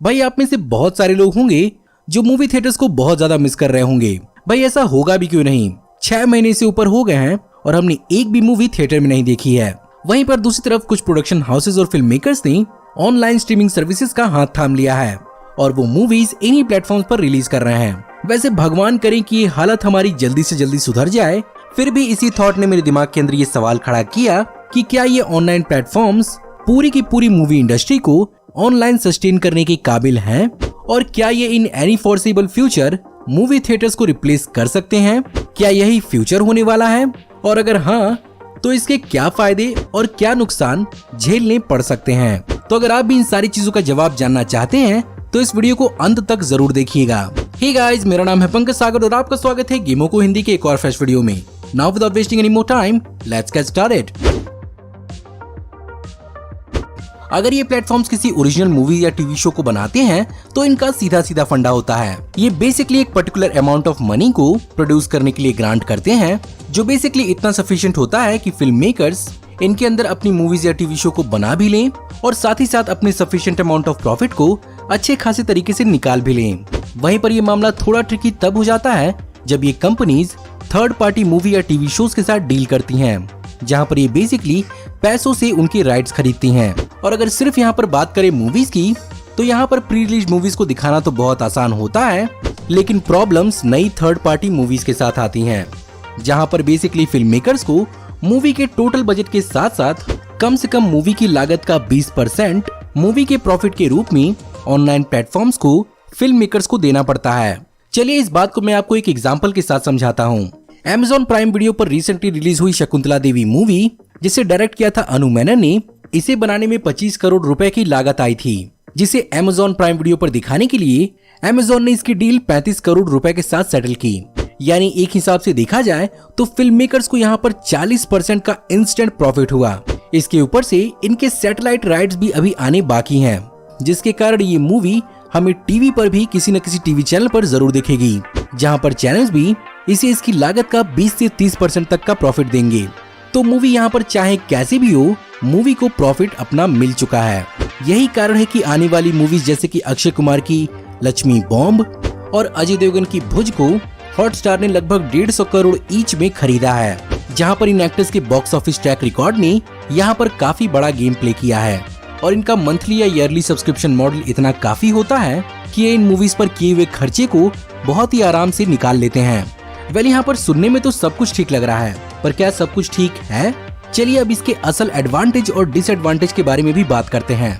भाई आप में से बहुत सारे लोग होंगे जो मूवी थिएटर्स को बहुत ज्यादा मिस कर रहे होंगे। भाई ऐसा होगा भी क्यों नहीं, 6 महीने से ऊपर हो गए हैं और हमने एक भी मूवी थिएटर में नहीं देखी है। वहीं पर दूसरी तरफ कुछ प्रोडक्शन हाउसेज और फिल्म मेकर्स ने ऑनलाइन स्ट्रीमिंग सर्विसेज का हाथ थाम लिया है और वो मूवीज इन्हीं प्लेटफॉर्म्स पर रिलीज कर रहे हैं। वैसे भगवान करे कि ये हालत हमारी जल्दी से जल्दी सुधर जाए। फिर भी इसी थॉट ने मेरे दिमाग के अंदर ये सवाल खड़ा किया कि क्या ये ऑनलाइन प्लेटफॉर्म्स पूरी की पूरी मूवी इंडस्ट्री को ऑनलाइन सस्टेन करने के काबिल हैं और क्या ये in any foreseeable future movie theatres को रिप्लेस कर सकते हैं? क्या यही फ्यूचर होने वाला है? और अगर हाँ तो इसके क्या फायदे और क्या नुकसान झेलने पड़ सकते हैं? तो अगर आप भी इन सारी चीजों का जवाब जानना चाहते हैं तो इस वीडियो को अंत तक जरूर देखिएगा। हे गाइस, मेरा नाम है पंकज सागर और आपका स्वागत है गेमों को हिंदी के एक और फ्रेश वीडियो में। Now without wasting any more time, let's get started. अगर ये प्लेटफॉर्म्स किसी ओरिजिनल मूवी या टीवी शो को बनाते हैं तो इनका सीधा सीधा फंडा होता है। ये बेसिकली एक पर्टिकुलर अमाउंट ऑफ मनी को प्रोड्यूस करने के लिए ग्रांट करते हैं, जो बेसिकली इतना सफिशिएंट होता है कि फिल्म मेकर्स इनके अंदर अपनी मूवीज या टीवी शो को बना भी लें और साथ ही साथ अपने सफिशिएंट अमाउंट ऑफ प्रॉफिट को अच्छे खासे तरीके से निकाल भी लें। वहीं पर ये मामला थोड़ा ट्रिकी तब हो जाता है जब ये कंपनीज थर्ड पार्टी मूवी या टीवी शोज के साथ डील करती हैं, जहां पर ये बेसिकली पैसों से उनके राइट्स खरीदती हैं। और अगर सिर्फ यहाँ पर बात करें मूवीज की तो यहाँ पर प्री रिलीज मूवीज को दिखाना तो बहुत आसान होता है, लेकिन प्रॉब्लम्स नई थर्ड पार्टी मूवीज के साथ आती हैं, जहाँ पर बेसिकली फिल्म मेकर्स को मूवी के टोटल बजट के साथ साथ कम से कम मूवी की लागत का 20% मूवी के प्रॉफिट के रूप में ऑनलाइन प्लेटफॉर्म्स को फिल्म मेकर्स को देना पड़ता है। चलिए इस बात को मैं आपको एक एग्जांपल के साथ समझाता हूँ। Amazon प्राइम वीडियो पर रिसेंटली रिलीज हुई शकुंतला देवी मूवी, जिसे डायरेक्ट किया था अनु मेनन ने, इसे बनाने में 25 करोड़ रुपए की लागत आई थी, जिसे Amazon प्राइम वीडियो पर दिखाने के लिए Amazon ने इसकी डील 35 करोड़ रुपए के साथ सेटल की। यानी एक हिसाब से देखा जाए तो फिल्म मेकर्स को यहाँ पर 40% का इंस्टेंट प्रॉफिट हुआ। इसके ऊपर से इनके सैटेलाइट राइट्स भी अभी आने बाकी हैं, जिसके कारण ये मूवी हमें टीवी पर भी किसी न किसी टीवी चैनल पर जरूर दिखेगी, जहां पर चैनल्स भी इसे इसकी लागत का 20 से 30% तक का प्रॉफिट देंगे। तो मूवी यहाँ पर चाहे कैसे भी हो, मूवी को प्रॉफिट अपना मिल चुका है। यही कारण है कि आने वाली मूवीज जैसे कि अक्षय कुमार की लक्ष्मी बॉम्ब और अजय देवगन की भुज को हॉटस्टार ने लगभग 150 करोड़ ईच में खरीदा है, जहां पर इन एक्टर्स के बॉक्स ऑफिस ट्रैक रिकॉर्ड ने यहाँ पर काफी बड़ा गेम प्ले किया है और इनका मंथली या ईयरली सब्सक्रिप्शन मॉडल इतना काफी होता है कि ये इन मूवीज पर किए हुए खर्चे को बहुत ही आराम से निकाल लेते हैं। वेल, यहाँ पर सुनने में तो सब कुछ ठीक लग रहा है, पर क्या सब कुछ ठीक है? चलिए अब इसके असल एडवांटेज और डिसएडवांटेज के बारे में भी बात करते हैं।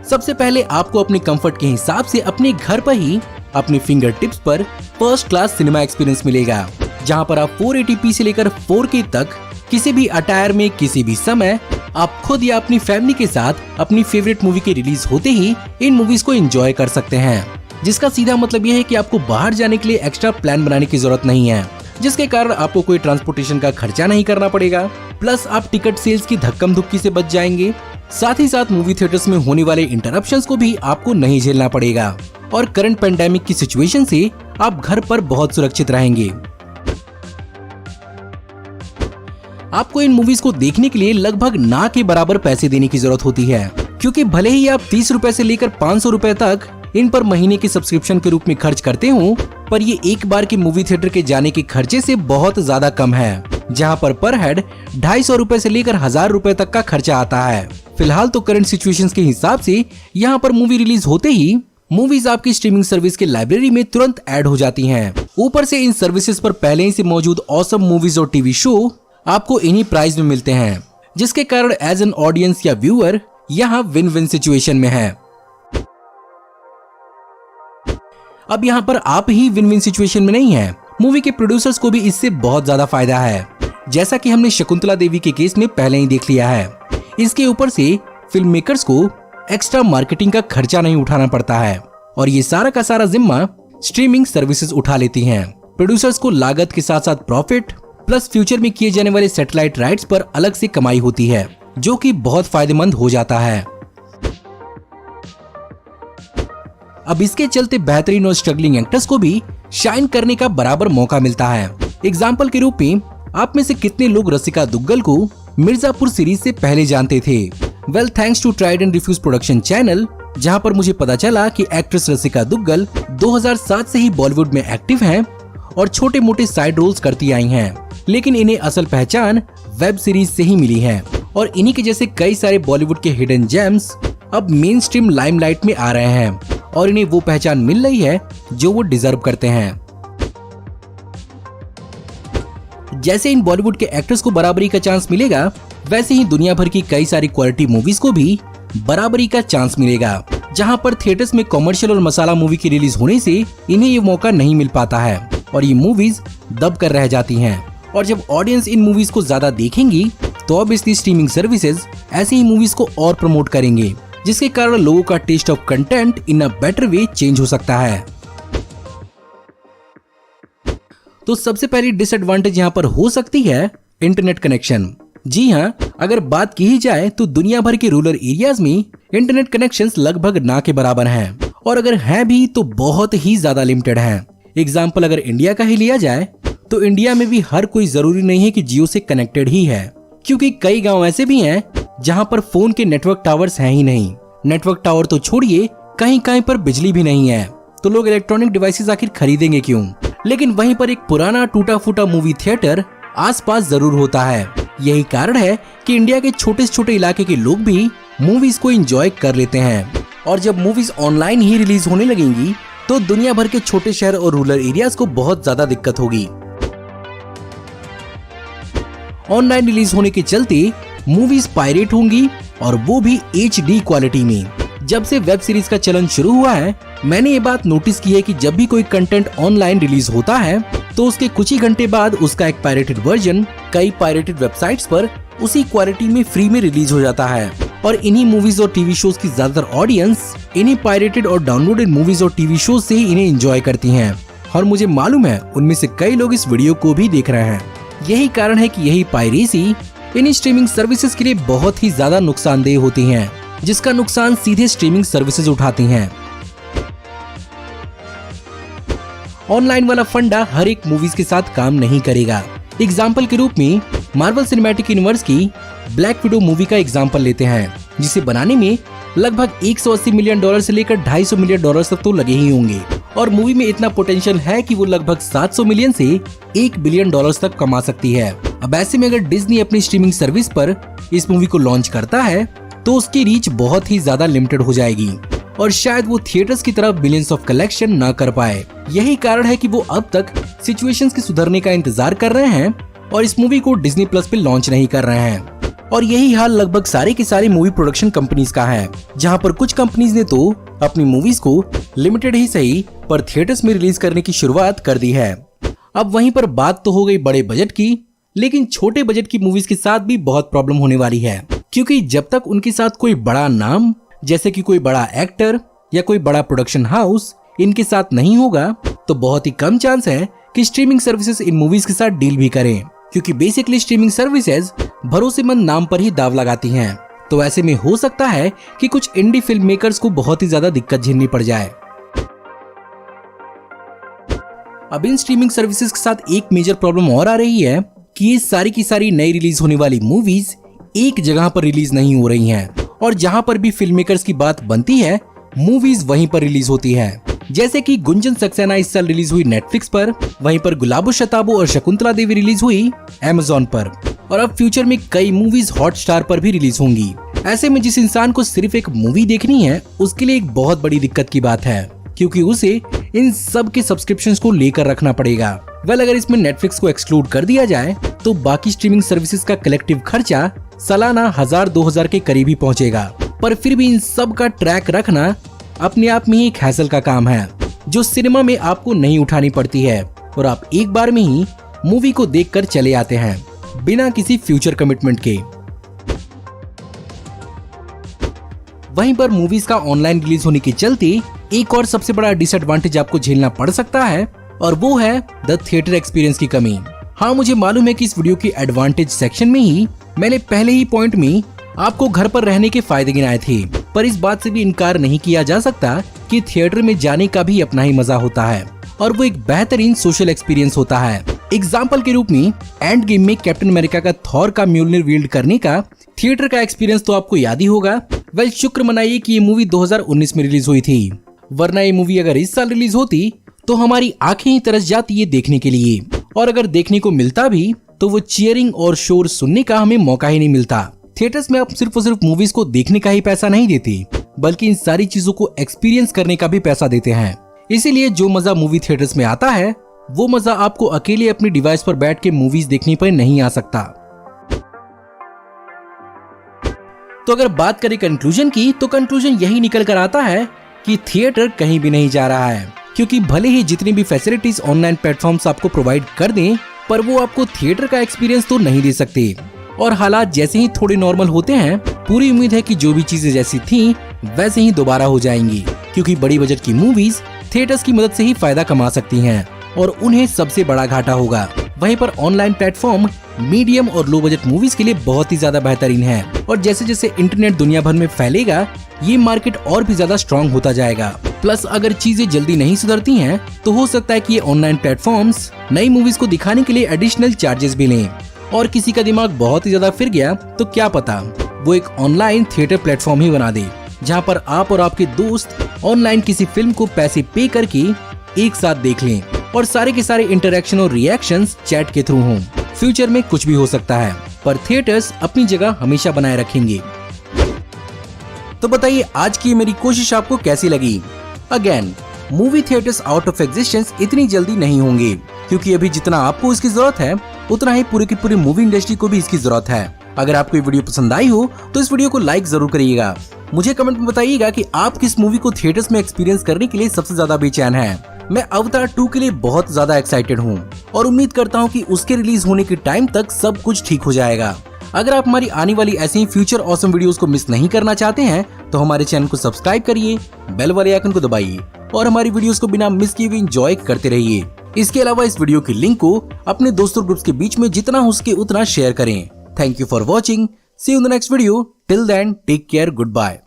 सबसे पहले आपको अपने कंफर्ट के हिसाब से अपने घर पर ही अपने फिंगर टिप्स पर फर्स्ट क्लास सिनेमा एक्सपीरियंस मिलेगा, जहां पर आप 480p से लेकर 4K तक किसी भी अटायर में किसी भी समय आप खुद या अपनी फैमिली के साथ अपनी फेवरेट मूवी के रिलीज होते ही इन मूवीज को एंजॉय कर सकते हैं, जिसका सीधा मतलब यह है कि आपको बाहर जाने के लिए एक्स्ट्रा प्लान बनाने की जरूरत नहीं है, जिसके कारण आपको कोई ट्रांसपोर्टेशन का खर्चा नहीं करना पड़ेगा। प्लस आप टिकट सेल्स की धक्कम धुक्की से बच जाएंगे। साथ ही साथ मूवी थिएटर्स में होने वाले इंटरप्शंस को भी आपको नहीं झेलना पड़ेगा और करंट पेंडेमिक की सिचुएशन से आप घर पर बहुत सुरक्षित रहेंगे। आपको इन मूवीज को देखने के लिए लगभग ना के बराबर पैसे देने की जरूरत होती है, क्योंकि भले ही आप 30 रुपए से लेकर 500 रुपए तक इन पर महीने के सब्सक्रिप्शन के रूप में खर्च करते हो, पर ये एक बार के मूवी थिएटर के जाने के खर्चे से बहुत ज्यादा कम है, जहां पर हेड 250 रुपए से लेकर 1000 रुपए तक का खर्चा आता है। फिलहाल तो करंट सिचुएशंस के हिसाब से यहाँ पर मूवी रिलीज होते ही मूवीज आपकी स्ट्रीमिंग सर्विस के लाइब्रेरी में तुरंत ऐड हो जाती हैं। ऊपर से इन सर्विसेज पर पहले ही से मौजूद ऑसम मूवीज और टीवी शो आपको इन्हीं प्राइस में मिलते हैं, जिसके कारण एज एन ऑडियंस या व्यूअर यहाँ विन विन सिचुएशन में है। अब यहाँ पर आप ही विन विन सिचुएशन में नहीं है, मूवी के प्रोड्यूसर्स को भी इससे बहुत ज्यादा फायदा है, जैसा कि हमने शकुंतला देवी के केस में पहले ही देख लिया है। इसके ऊपर से फिल्म मेकर्स को एक्स्ट्रा मार्केटिंग का खर्चा नहीं उठाना पड़ता है और ये सारा का सारा जिम्मा स्ट्रीमिंग सर्विसेज उठा लेती हैं। प्रोड्यूसर्स को लागत के साथ साथ प्रॉफिट प्लस फ्यूचर में किए जाने वाले सैटेलाइट राइट्स पर अलग से कमाई होती है, जो कि बहुत फायदेमंद हो जाता है। अब इसके चलते बेहतरीन और स्ट्रगलिंग एक्टर्स को भी शाइन करने का बराबर मौका मिलता है। एग्जाम्पल के रूप में आप में से कितने लोग रसिका दुग्गल को मिर्जापुर सीरीज से पहले जानते थे, well thanks to Tried and Refused Production channel, जहां पर मुझे पता चला कि एक्ट्रेस रसिका दुग्गल 2007 से ही बॉलीवुड में एक्टिव हैं और छोटे मोटे साइड रोल्स करती आई हैं, लेकिन इन्हें असल पहचान वेब सीरीज से ही मिली है और इन्हीं के जैसे कई सारे बॉलीवुड के हिडन जेम्स अब मेन स्ट्रीम लाइमलाइट में आ रहे हैं और इन्हें वो पहचान मिल रही है जो वो डिजर्व करते हैं। जैसे इन बॉलीवुड के एक्टर्स को बराबरी का चांस मिलेगा, वैसे ही दुनिया भर की कई सारी क्वालिटी मूवीज को भी बराबरी का चांस मिलेगा, जहां पर थिएटर्स में कमर्शियल और मसाला मूवी की रिलीज होने से इन्हें ये मौका नहीं मिल पाता है और ये मूवीज दब कर रह जाती हैं। और जब ऑडियंस इन मूवीज को ज्यादा देखेंगी तो ऑब्वियसली स्ट्रीमिंग सर्विसेज ऐसी ही मूवीज को और प्रमोट करेंगे, जिसके कारण लोगों का test of content in a better way change हो सकता है। तो सबसे पहली डिसएडवांटेज यहाँ पर हो सकती है इंटरनेट कनेक्शन। जी हाँ, अगर बात की ही जाए तो दुनिया भर के रूरल एरियाज में इंटरनेट कनेक्शंस लगभग ना के बराबर हैं और अगर हैं भी तो बहुत ही ज्यादा लिमिटेड हैं। एग्जाम्पल अगर इंडिया का ही लिया जाए तो इंडिया में भी हर कोई जरूरी नहीं है कि जियो से कनेक्टेड ही है, क्योंकि कई गांव ऐसे भी हैं जहां पर फोन के नेटवर्क टावर्स हैं ही नहीं। नेटवर्क टावर तो छोड़िए, कहीं कहीं पर बिजली भी नहीं है, तो लोग इलेक्ट्रॉनिक डिवाइसेस आखिर खरीदेंगे क्यों। लेकिन वहीं पर एक पुराना टूटा फूटा मूवी थिएटर आसपास जरूर होता है। यही कारण है कि इंडिया के छोटे से छोटे इलाके के लोग भी मूवीज को एंजॉय कर लेते हैं और जब मूवीज ऑनलाइन ही रिलीज होने लगेंगी तो दुनिया भर के छोटे शहर और रूरल एरियाज को बहुत ज्यादा दिक्कत होगी। ऑनलाइन रिलीज होने के चलते मूवीज पायरेट होंगी और वो भी HD क्वालिटी में। जब से वेब सीरीज का चलन शुरू हुआ है, मैंने ये बात नोटिस की है कि जब भी कोई कंटेंट ऑनलाइन रिलीज होता है तो उसके कुछ ही घंटे बाद उसका एक पायरेटेड वर्जन कई पायरेटेड वेबसाइट्स पर उसी क्वालिटी में फ्री में रिलीज हो जाता है और इन्हीं मूवीज और टीवी शोज की ज्यादातर ऑडियंस इन्हीं पायरेटेड और डाउनलोडेड मूवीज और टीवी शोज से ही इन्हें एंजॉय करती हैं और मुझे मालूम है उनमें से कई लोग इस वीडियो को भी देख रहे हैं। यही कारण है कि यही पायरेसी इन स्ट्रीमिंग सर्विसेज के लिए बहुत ही ज्यादा नुकसानदेह होती हैं, जिसका नुकसान सीधे स्ट्रीमिंग सर्विसेज उठाती हैं। ऑनलाइन वाला फंडा हर एक मूवीज के साथ काम नहीं करेगा। एग्जाम्पल के रूप में मार्वल सिनेमैटिक यूनिवर्स की ब्लैक विडो मूवी का एग्जाम्पल लेते हैं, जिसे बनाने में लगभग $180 मिलियन से लेकर $250 मिलियन तक तो लगे ही होंगे और मूवी में इतना पोटेंशियल है कि वो लगभग 700 मिलियन से $1 बिलियन तक कमा सकती है। अब ऐसे में अगर डिज्नी अपनी स्ट्रीमिंग सर्विस पर इस मूवी को लॉन्च करता है तो उसकी रीच बहुत ही ज्यादा लिमिटेड हो जाएगी और शायद वो थिएटर्स की तरफ बिलियंस ऑफ कलेक्शन ना कर पाए। यही कारण है कि वो अब तक सिचुएशंस के सुधरने का इंतजार कर रहे हैं और इस मूवी को डिज्नी प्लस पे लॉन्च नहीं कर रहे हैं। और यही हाल लगभग सारे के सारे मूवी प्रोडक्शन कंपनीज का है, जहां पर कुछ कंपनीज ने तो अपनी मूवीज को लिमिटेड ही सही पर थिएटर्स में रिलीज करने की शुरुआत कर दी है। अब वहीं पर बात तो हो गई बड़े बजट की, लेकिन छोटे बजट की मूवीज के साथ भी बहुत प्रॉब्लम होने वाली है, क्योंकि जब तक उनके साथ कोई बड़ा नाम जैसे कि कोई बड़ा एक्टर या कोई बड़ा प्रोडक्शन हाउस इनके साथ नहीं होगा तो बहुत ही कम चांस है कि स्ट्रीमिंग सर्विसेज इन मूवीज के साथ डील भी करें, क्योंकि बेसिकली स्ट्रीमिंग सर्विसेज भरोसेमंद नाम पर ही दाव लगाती हैं। तो ऐसे में हो सकता है कि कुछ इंडी फिल्म मेकर्स को बहुत ही ज्यादा दिक्कत झेलनी पड़ जाए। अब इन स्ट्रीमिंग सर्विसेज के साथ एक मेजर प्रॉब्लम और आ रही है कि ये सारी की सारी नई रिलीज होने वाली मूवीज एक जगह पर रिलीज नहीं हो रही हैं और जहां पर भी फिल्म मेकर्स की बात बनती है मूवीज वहीं पर रिलीज होती है। जैसे कि गुंजन सक्सेना इस साल रिलीज हुई नेटफ्लिक्स पर, वहीं पर गुलाबो शताबो और शकुंतला देवी रिलीज हुई अमेज़न पर और अब फ्यूचर में कई मूवीज हॉटस्टार पर भी रिलीज होंगी। ऐसे में जिस इंसान को सिर्फ एक मूवी देखनी है उसके लिए एक बहुत बड़ी दिक्कत की बात है, क्योंकि उसे इन सब के सब्सक्रिप्शंस को लेकर रखना पड़ेगा। वेल अगर इसमें नेटफ्लिक्स को एक्सक्लूड कर दिया जाए तो बाकी स्ट्रीमिंग सर्विसेज का कलेक्टिव खर्चा सालाना 1000-2000 के करीब ही पहुंचेगा, पर फिर भी इन सब का ट्रैक रखना अपने आप में ही एक हैसल का काम है जो सिनेमा में आपको नहीं उठानी पड़ती है और आप एक बार में ही मूवी को देखकर चले आते हैं बिना किसी फ्यूचर कमिटमेंट के। वहीं पर मूवीज का ऑनलाइन रिलीज होने के चलते एक और सबसे बड़ा डिसएडवांटेज आपको झेलना पड़ सकता है और वो है द थिएटर एक्सपीरियंस की कमी। हाँ, मुझे मालूम है कि इस वीडियो की एडवांटेज सेक्शन में ही मैंने पहले ही पॉइंट में आपको घर पर रहने के फायदे गिनाए थे, पर इस बात से भी इनकार नहीं किया जा सकता कि थिएटर में जाने का भी अपना ही मजा होता है और वो एक बेहतरीन सोशल एक्सपीरियंस होता है। एग्जाम्पल के रूप में एंड गेम में कैप्टन अमेरिका का थॉर का म्यूलनिर विल्ड करने का थिएटर का एक्सपीरियंस तो आपको याद ही होगा। वेल, शुक्र मनाइए कि ये मूवी 2019 में रिलीज हुई थी, वरना ये मूवी अगर इस साल रिलीज होती तो हमारी आंखें ही तरस जाती ये देखने के लिए। और अगर देखने को मिलता भी तो वो चीयरिंग और शोर सुनने का हमें मौका ही नहीं मिलता। थिएटर्स में आप सिर्फ और सिर्फ मूवीज को देखने का ही पैसा नहीं देते, बल्कि इन सारी चीजों को एक्सपीरियंस करने का भी पैसा देते हैं। इसीलिए जो मजा मूवी थिएटर्स में आता है वो मजा आपको अकेले अपनी डिवाइस पर बैठ के मूवीज देखने पर नहीं आ सकता। तो अगर बात करें कंक्लूजन की, तो कंक्लूजन यही निकल कर आता है कि थिएटर कहीं भी नहीं जा रहा है, क्योंकि भले ही जितनी भी फैसिलिटीज ऑनलाइन प्लेटफॉर्म्स आपको प्रोवाइड कर दें, पर वो आपको थिएटर का एक्सपीरियंस तो नहीं दे सकते। और हालात जैसे ही थोड़े नॉर्मल होते हैं, पूरी उम्मीद है कि जो भी चीजें जैसी थीं वैसे ही दोबारा हो जाएंगी, क्योंकि बड़ी बजट की मूवीज थिएटर्स की मदद से ही फायदा कमा सकती हैं और उन्हें सबसे बड़ा घाटा होगा। वहीं पर ऑनलाइन प्लेटफॉर्म मीडियम और लो बजट मूवीज के लिए बहुत ही ज्यादा बेहतरीन है। और जैसे जैसे इंटरनेट दुनिया भर में फैलेगा, ये मार्केट और भी ज्यादा स्ट्रॉन्ग होता जाएगा। प्लस अगर चीजें जल्दी नहीं सुधरती हैं, तो हो सकता है कि ये ऑनलाइन प्लेटफॉर्म्स नई मूवीज को दिखाने के लिए एडिशनल चार्जेस भी लें। और किसी का दिमाग बहुत ही ज्यादा फिर गया तो क्या पता वो एक ऑनलाइन थिएटर प्लेटफॉर्म ही बना दे, जहाँ पर आप और आपके दोस्त ऑनलाइन किसी फिल्म को पैसे पे करके एक साथ देख लें और सारे के सारे इंटरेक्शन और रिएक्शंस चैट के थ्रू हों। फ्यूचर में कुछ भी हो सकता है, पर थिएटर्स अपनी जगह हमेशा बनाए रखेंगे। तो बताइए आज की मेरी कोशिश आपको कैसी लगी। Again, movie theatres out of existence इतनी जल्दी नहीं होंगे, क्योंकि अभी जितना आपको इसकी जरूरत है उतना ही पूरी की पूरी मूवी इंडस्ट्री को भी इसकी जरूरत है। अगर आपको ये वीडियो पसंद आई हो तो इस वीडियो को लाइक जरूर करिएगा। मुझे कमेंट में बताइएगा कि आप किस मूवी को थिएटर्स में एक्सपीरियंस करने के लिए सबसे ज्यादा बेचैन हैं। मैं अवतार 2 के लिए बहुत ज्यादा एक्साइटेड हूँ और उम्मीद करता हूँ कि उसके रिलीज होने के टाइम तक सब कुछ ठीक हो जाएगा। अगर आप हमारी आने वाली ऐसी ही फ्यूचर ऑसम वीडियोस को मिस नहीं करना चाहते हैं तो हमारे चैनल को सब्सक्राइब करिए, बेल वाले आइकन को दबाइए और हमारी वीडियोस को बिना मिस किए हुए एंजॉय करते रहिए। इसके अलावा इस वीडियो की लिंक को अपने दोस्तों ग्रुप्स के बीच में जितना हो सके उतना शेयर करें। Thank you for watching. See you in the next video. Till then take care, good bye.